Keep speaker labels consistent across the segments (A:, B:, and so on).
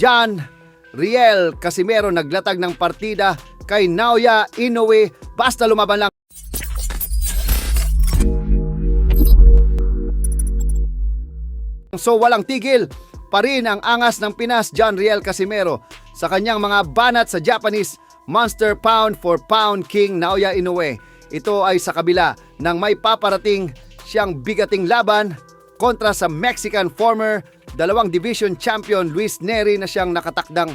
A: John Riel Casimero naglatag ng partida kay Naoya Inoue, basta lumaban lang. So walang tigil pa rin ang angas ng Pinas John Riel Casimero sa kanyang mga banat sa Japanese Monster Pound for Pound King Naoya Inoue. Ito ay sa kabila ng may paparating siyang bigating laban kontra sa Mexican former 2 division champion Luis Neri na siyang nakatakdang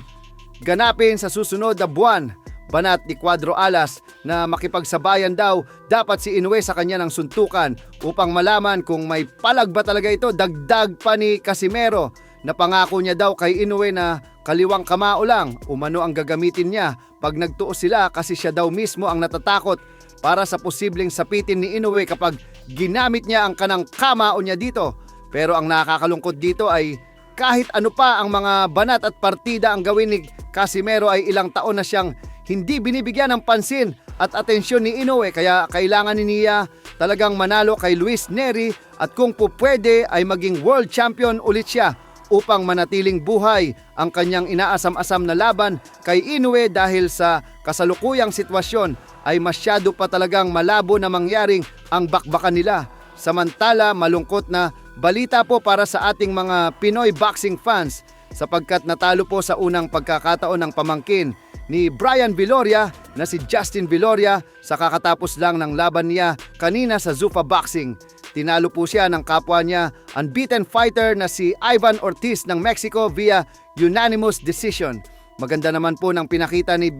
A: ganapin sa susunod na buwan. Banat ni Cuadro Alas na makipagsabayan daw dapat si Inoue sa kanya ng suntukan upang malaman kung may palag ba talaga ito. Dagdag pa ni Casimero na pangako niya daw kay Inoue na kaliwang kamao lang umano ang gagamitin niya pag nagtuos sila kasi siya daw mismo ang natatakot para sa posibleng sapitin ni Inoue kapag ginamit niya ang kanang kamao niya dito. Pero ang nakakalungkot dito ay kahit ano pa ang mga banat at partida ang gawin ni Casimero ay ilang taon na siyang hindi binibigyan ng pansin at atensyon ni Inoue, kaya kailangan niya talagang manalo kay Luis Neri at kung po pwede ay maging world champion ulit siya upang manatiling buhay ang kanyang inaasam-asam na laban kay Inoue dahil sa kasalukuyang sitwasyon ay masyado pa talagang malabo na mangyaring ang bakbakan nila. Samantala, malungkot na balita po para sa ating mga Pinoy boxing fans sapagkat natalo po sa unang pagkakataon ng pamangkin ni Brian Viloria na si Justin Viloria sa kakatapos lang ng laban niya kanina sa Zuffa Boxing. Tinalo po siya ng kapwa niya unbeaten fighter na si Ivan Ortiz ng Mexico via unanimous decision. Maganda naman po ng pinakita ni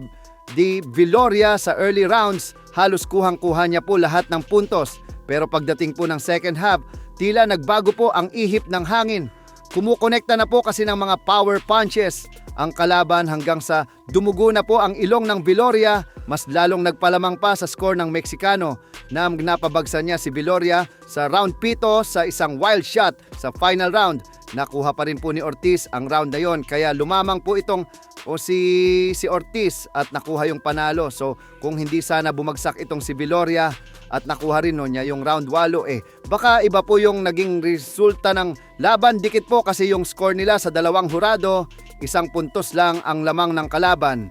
A: Viloria sa early rounds, halos kuhang-kuha niya po lahat ng puntos. Pero pagdating po ng second half, tila nagbago po ang ihip ng hangin. Kumukonekta na po kasi ng mga power punches ang kalaban hanggang sa dumugo na po ang ilong ng Viloria. Mas lalong nagpalamang pa sa score ng Meksikano na napabagsan niya si Viloria sa round 7 sa isang wild shot sa final round. Nakuha pa rin po ni Ortiz ang round na yon, kaya lumamang po itong si Ortiz at nakuha yung panalo. So kung hindi sana bumagsak itong si Viloria at nakuha rin niya yung round 8, baka iba po yung naging resulta ng laban. Dikit po kasi yung score nila sa dalawang hurado, 1 puntos lang ang lamang ng kalaban.